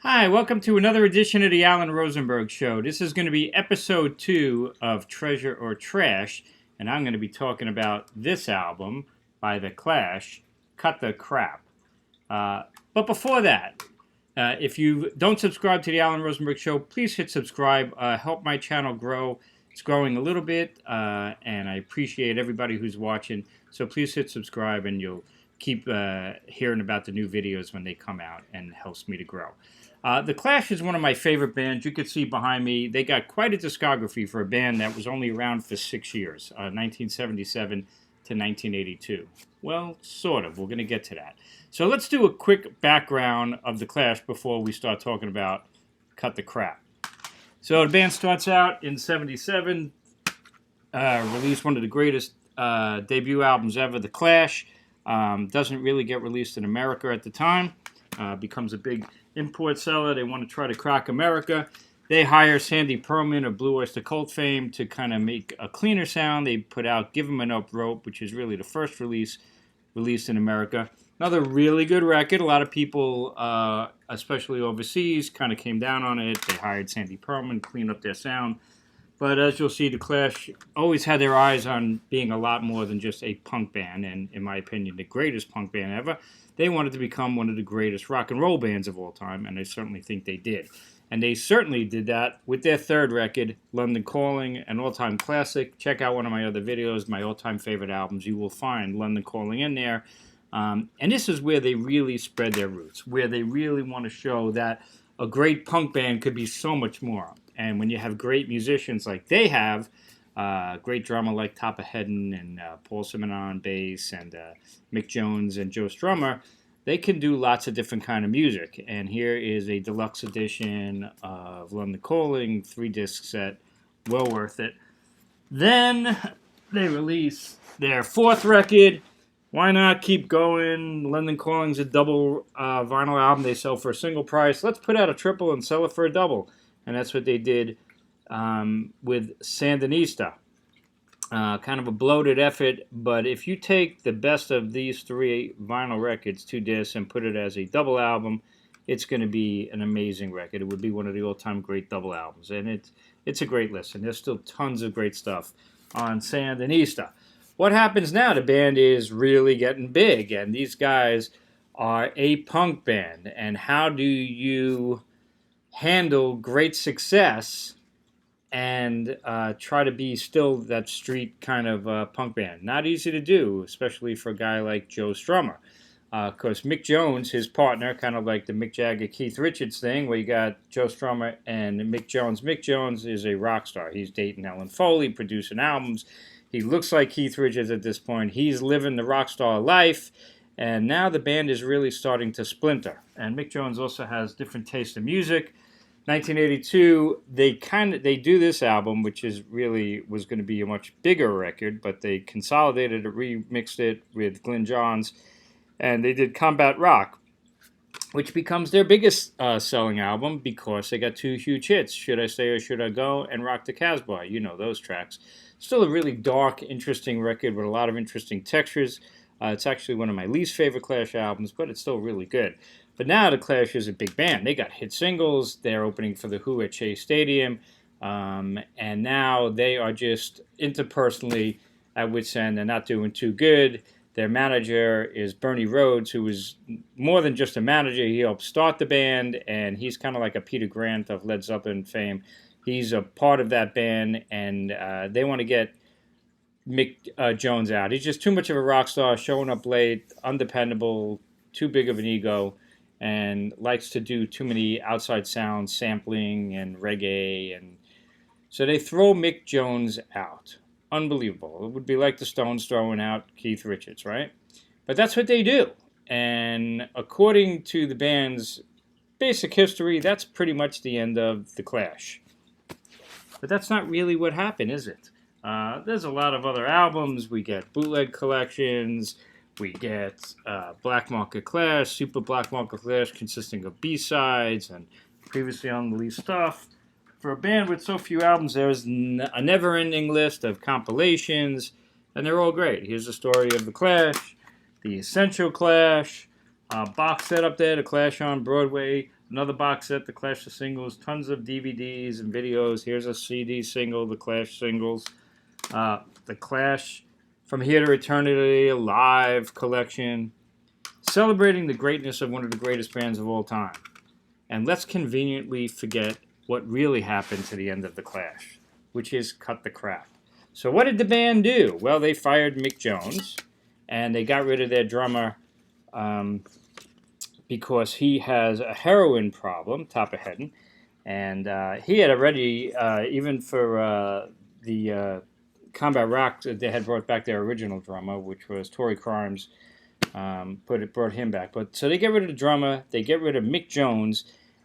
Hi, welcome to another edition of the Alan Rosenberg Show. This is going to be episode 2 of Treasure or Trash, and I'm going to be talking about this album by The Clash, Cut the Crap. But before that, if you don't subscribe to the Alan Rosenberg Show, please hit subscribe. Help my channel grow. It's growing a little bit, and I appreciate everybody who's watching. So please hit subscribe, and you'll keep hearing about the new videos when they come out, and it helps me to grow. The Clash is one of my favorite bands. You can see behind me, they got quite a discography for a band that was only around for 6 years, 1977 to 1982. Well, sort of. We're going to get to that. So let's do a quick background of The Clash before we start talking about Cut the Crap. So the band starts out in 77, released one of the greatest debut albums ever, The Clash. Doesn't really get released in America at the time. Becomes a big import seller. They want to try to crack America. They hire Sandy Pearlman of Blue Oyster Cult fame to kind of make a cleaner sound. They put out Give 'Em an Up Rope, which is really the first release released in America. Another really good record. A lot of people, especially overseas, kind of came down on it. They hired Sandy Pearlman to clean up their sound. But as you'll see, The Clash always had their eyes on being a lot more than just a punk band, and in my opinion, the greatest punk band ever. They wanted to become one of the greatest rock and roll bands of all time, and I certainly think they did. And they certainly did that with their third record, London Calling, an all-time classic. Check out one of my other videos, my all-time favorite albums. You will find London Calling in there. And this is where they really spread their roots, where they really want to show that a great punk band could be so much more. And when you have great musicians like they have, great drummer like Headon and Paul Simonon on bass and Mick Jones and Joe Strummer, they can do lots of different kind of music. And here is a deluxe edition of London Calling, 3-disc set, well worth it. Then they release their fourth record. Why not keep going? London Calling's a double vinyl album. They sell for a single price. Let's put out a triple and sell it for a double. And that's what they did with Sandinista. Kind of a bloated effort, but if you take the best of these 3 vinyl records, 2 discs, and put it as a double album, it's going to be an amazing record. It would be one of the all-time great double albums, and it's a great listen. There's still tons of great stuff on Sandinista. What happens now? The band is really getting big, and these guys are a punk band, and how do you handle great success and try to be still that street kind of punk band? Not easy to do, especially for a guy like Joe Strummer. Because Mick Jones, his partner, kind of like the Mick Jagger, Keith Richards thing, where you got Joe Strummer and Mick Jones. Mick Jones is a rock star. He's dating Ellen Foley, producing albums. He looks like Keith Richards at this point. He's living the rock star life. And now the band is really starting to splinter. And Mick Jones also has different taste in music. 1982, they do this album, which was going to be a much bigger record, but they consolidated it, remixed it with Glyn Johns, and they did Combat Rock, which becomes their biggest selling album because they got 2 huge hits, Should I Stay or Should I Go, and Rock the Casbah. You know those tracks. Still a really dark, interesting record with a lot of interesting textures. It's actually one of my least favorite Clash albums, but it's still really good. But now The Clash is a big band. They got hit singles. They're opening for The Who at Shea Stadium. And now they are just interpersonally at wit's end. They're not doing too good. Their manager is Bernie Rhodes, who is more than just a manager. He helped start the band, and he's kind of like a Peter Grant of Led Zeppelin fame. He's a part of that band, and they want to get Mick Jones out. He's just too much of a rock star, showing up late, undependable, too big of an ego, and likes to do too many outside sounds, sampling and reggae. And so they throw Mick Jones out. Unbelievable. It would be like the Stones throwing out Keith Richards, right? But that's what they do. And according to the band's basic history, that's pretty much the end of The Clash. But that's not really what happened, is it? There's a lot of other albums. We get bootleg collections. We get Black Market Clash, Super Black Market Clash, consisting of B-sides and previously unreleased stuff. For a band with so few albums, there's a never-ending list of compilations, and they're all great. Here's the story of The Clash, The Essential Clash, box set up there, The Clash on Broadway. Another box set, The Clash of Singles. Tons of DVDs and videos. Here's a CD single, The Clash Singles. The Clash From Here to Eternity, a live collection. Celebrating the greatness of one of the greatest bands of all time. And let's conveniently forget what really happened to the end of The Clash, which is cut the crap. So what did the band do? Well, they fired Mick Jones, and they got rid of their drummer because he has a heroin problem, top of Headon, and he had already, even for the Combat Rock, they had brought back their original drummer, which was Torrey Crimes, brought him back. But so they get rid of the drummer, they get rid of Mick Jones,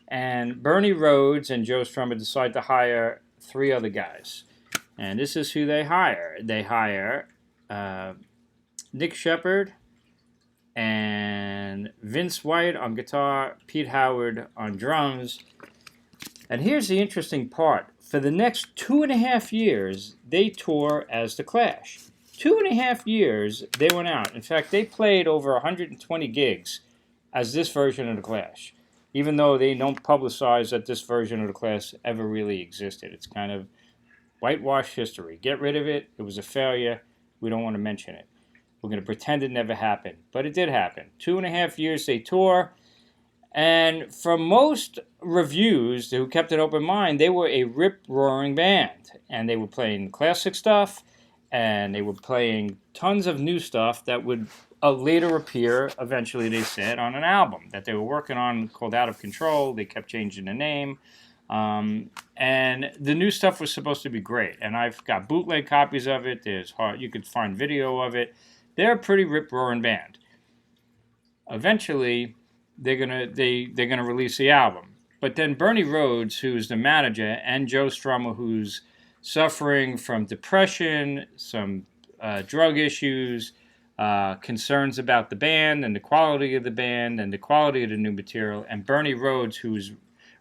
and Bernie Rhodes and Joe Strummer decide to hire 3 other guys. And this is who they hire. They hire Nick Shepard and Vince White on guitar, Pete Howard on drums. And here's the interesting part. For the next 2.5 years, they tour as The Clash. 2.5 years they went out. In fact, they played over 120 gigs as this version of The Clash, even though they don't publicize that this version of The Clash ever really existed. It's kind of whitewash history. Get rid of it. It was a failure. We don't want to mention it. We're going to pretend it never happened. But it did happen. 2.5 years they tour. And from most reviews who kept an open mind, they were a rip-roaring band. And they were playing classic stuff. And they were playing tons of new stuff that would later appear, eventually they said, on an album that they were working on called Out of Control. They kept changing the name. And the new stuff was supposed to be great. And I've got bootleg copies of it. You could find video of it. They're a pretty rip-roaring band. Eventually, they're gonna release the album. But then Bernie Rhodes, who's the manager, and Joe Strummer, who's suffering from depression, some drug issues, concerns about the band and the quality of the band and the quality of the new material, and Bernie Rhodes, who's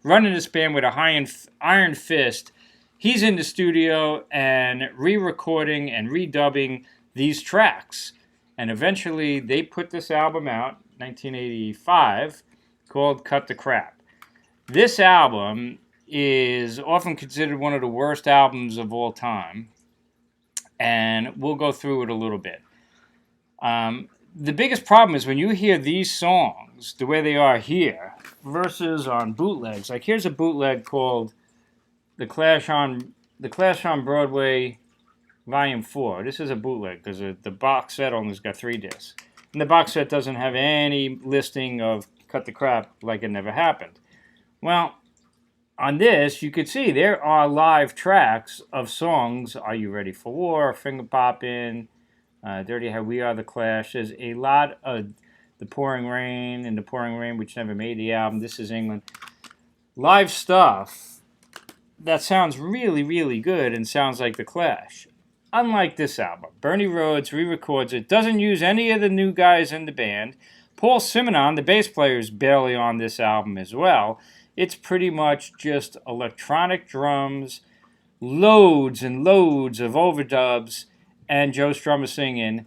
running this band with a iron fist, he's in the studio and re-recording and redubbing these tracks. And eventually they put this album out, 1985, called Cut the Crap. This album is often considered one of the worst albums of all time, and we'll go through it a little bit. The biggest problem is when you hear these songs the way they are here versus on bootlegs. Like here's a bootleg called The Clash on Broadway Volume 4. This is a bootleg because the box set only's got 3 discs. And the box set doesn't have any listing of Cut the Crap like it never happened. Well, on this, you could see there are live tracks of songs. Are You Ready for War? Finger Poppin', Dirty How We Are The Clash. There's a lot of The Pouring Rain and The Pouring Rain, which never made the album. This is England. Live stuff that sounds really, really good and sounds like The Clash. Unlike this album, Bernie Rhodes re-records it, doesn't use any of the new guys in the band. Paul Simonon, the bass player, is barely on this album as well. It's pretty much just electronic drums, loads and loads of overdubs, and Joe Strummer singing.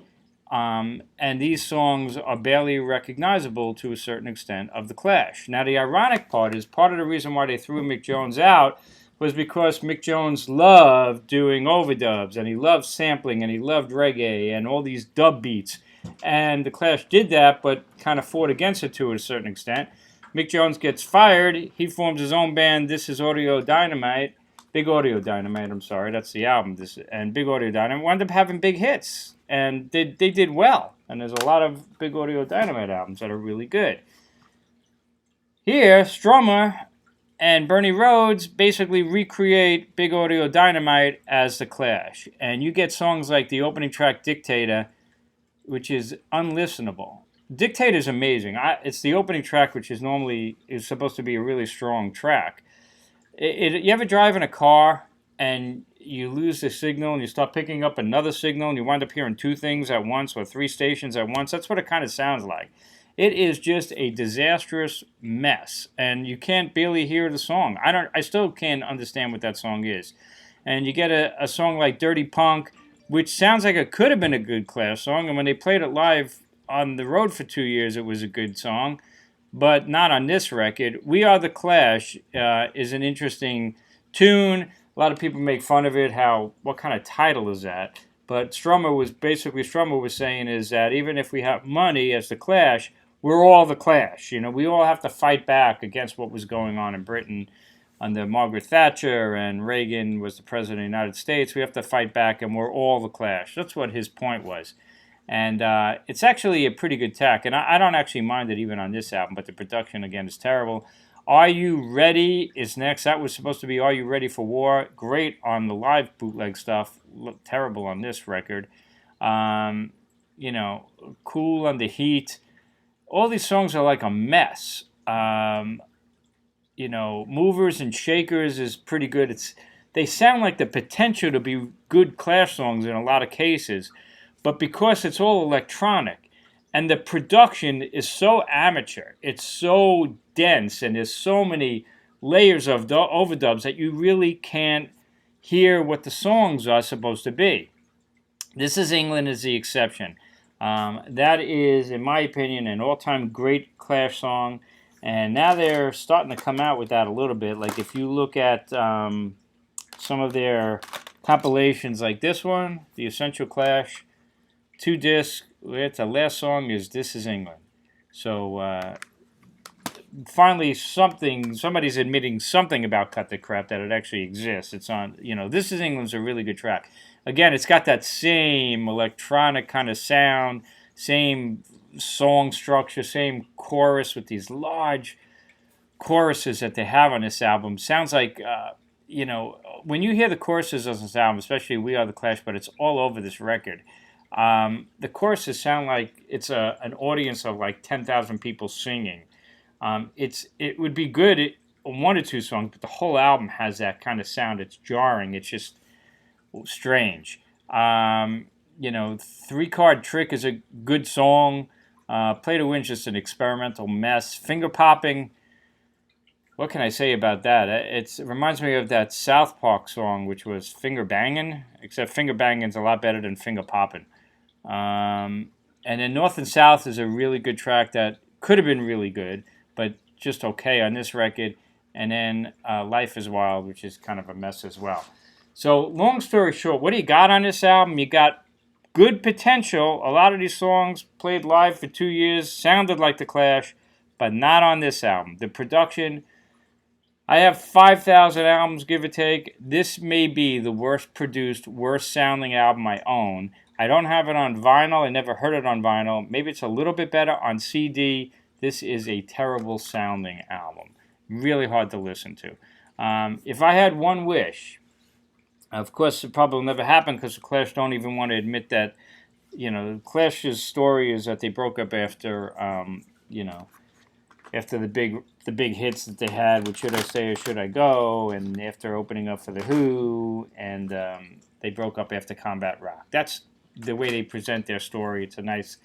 And these songs are barely recognizable to a certain extent of The Clash. Now, the ironic part is part of the reason why they threw Mick Jones out was because Mick Jones loved doing overdubs, and he loved sampling, and he loved reggae, and all these dub beats. And The Clash did that, but kind of fought against it to a certain extent. Mick Jones gets fired. He forms his own band. This is Audio Dynamite. Big Audio Dynamite, I'm sorry. That's the album. And Big Audio Dynamite wound up having big hits. And they did well. And there's a lot of Big Audio Dynamite albums that are really good. Here, Strummer and Bernie Rhodes basically recreate Big Audio Dynamite as The Clash. And you get songs like the opening track, Dictator, which is unlistenable. Dictator is amazing. It's the opening track, which is supposed to be a really strong track. You ever drive in a car and you lose the signal and you start picking up another signal and you wind up hearing 2 things at once or 3 stations at once? That's what it kind of sounds like. It is just a disastrous mess, and you can't barely hear the song. I still can't understand what that song is. And you get a song like Dirty Punk, which sounds like it could have been a good Clash song, and when they played it live on the road for 2 years, it was a good song, but not on this record. We Are the Clash is an interesting tune. A lot of people make fun of it. What kind of title is that? But Strummer was saying is that even if we have money as the Clash, we're all the Clash. We all have to fight back against what was going on in Britain under Margaret Thatcher, and Reagan was the president of the United States. We have to fight back, and we're all the Clash. That's what his point was. And it's actually a pretty good tack. And I don't actually mind it even on this album, but the production, again, is terrible. Are You Ready is next. That was supposed to be Are You Ready for War? Great on the live bootleg stuff. Terrible on this record. Cool Under Heat. All these songs are like a mess. Movers and Shakers is pretty good. They sound like the potential to be good Clash songs in a lot of cases, but because it's all electronic and the production is so amateur, it's so dense, and there's so many layers of overdubs that you really can't hear what the songs are supposed to be. This Is England is the exception. That is, in my opinion, an all-time great Clash song. And now they're starting to come out with that a little bit. Like if you look at some of their compilations like this one, The Essential Clash, 2 discs, the last song is This Is England. So finally somebody's admitting something about Cut the Crap, that it actually exists. It's on, This Is England's a really good track. Again, it's got that same electronic kind of sound, same song structure, same chorus with these large choruses that they have on this album. Sounds like, when you hear the choruses of this album, especially We Are the Clash, but it's all over this record, the choruses sound like it's an audience of like 10,000 people singing. It would be good on 1 or 2 songs, but the whole album has that kind of sound. It's jarring. It's just strange. 3-Card Trick is a good song. Play to Win's just an experimental mess. Finger Popping, what can I say about that? It reminds me of that South Park song, which was Finger Bangin', except Finger Banging's a lot better than Finger Poppin'. And then North and South is a really good track that could have been really good, but just okay on this record. And then Life is Wild, which is kind of a mess as well. So long story short, what do you got on this album? You got good potential. A lot of these songs played live for 2 years, sounded like The Clash, but not on this album. The production, I have 5,000 albums, give or take. This may be the worst produced, worst sounding album I own. I don't have it on vinyl. I never heard it on vinyl. Maybe it's a little bit better on CD. This is a terrible sounding album. Really hard to listen to. If I had one wish, of course, it probably will never happen because the Clash don't even want to admit that. The Clash's story is that they broke up after, after the big hits that they had with Should I Stay or Should I Go, and after opening up for The Who, and they broke up after Combat Rock. That's the way they present their story. It's a nice,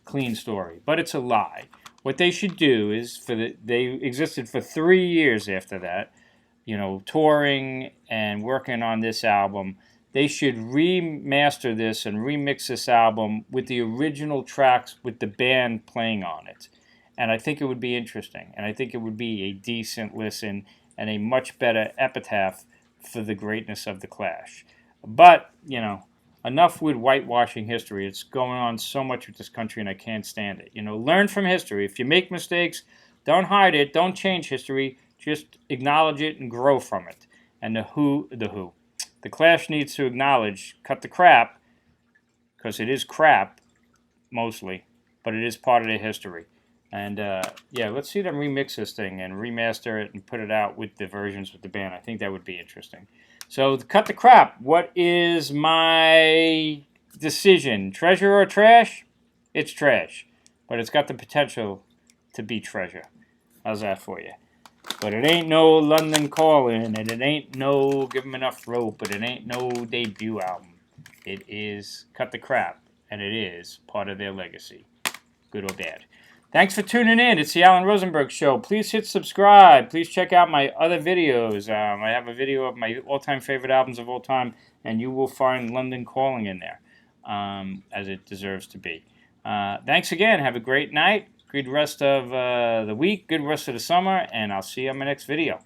clean story, but it's a lie. What they should do is, they existed for 3 years after that, touring and working on this album. They should remaster this and remix this album with the original tracks with the band playing on it. And I think it would be interesting. And I think it would be a decent listen and a much better epitaph for the greatness of The Clash. But, enough with whitewashing history. It's going on so much with this country and I can't stand it. Learn from history. If you make mistakes, don't hide it. Don't change history. Just acknowledge it and grow from it. And The Clash needs to acknowledge, cut the crap, because it is crap, mostly, but it is part of their history. And, let's see them remix this thing and remaster it and put it out with the versions with the band. I think that would be interesting. So, cut the crap. What is my decision? Treasure or trash? It's trash. But it's got the potential to be treasure. How's that for you? But it ain't no London Calling, and it ain't no Give 'Em Enough Rope, but it ain't no debut album. It is Cut the Crap, and it is part of their legacy, good or bad. Thanks for tuning in. It's the Alan Rosenberg Show. Please hit subscribe. Please check out my other videos. I have a video of my all-time favorite albums of all time, and you will find London Calling in there, as it deserves to be. Thanks again. Have a great night. Good rest of the week. Good rest of the summer. And I'll see you on my next video.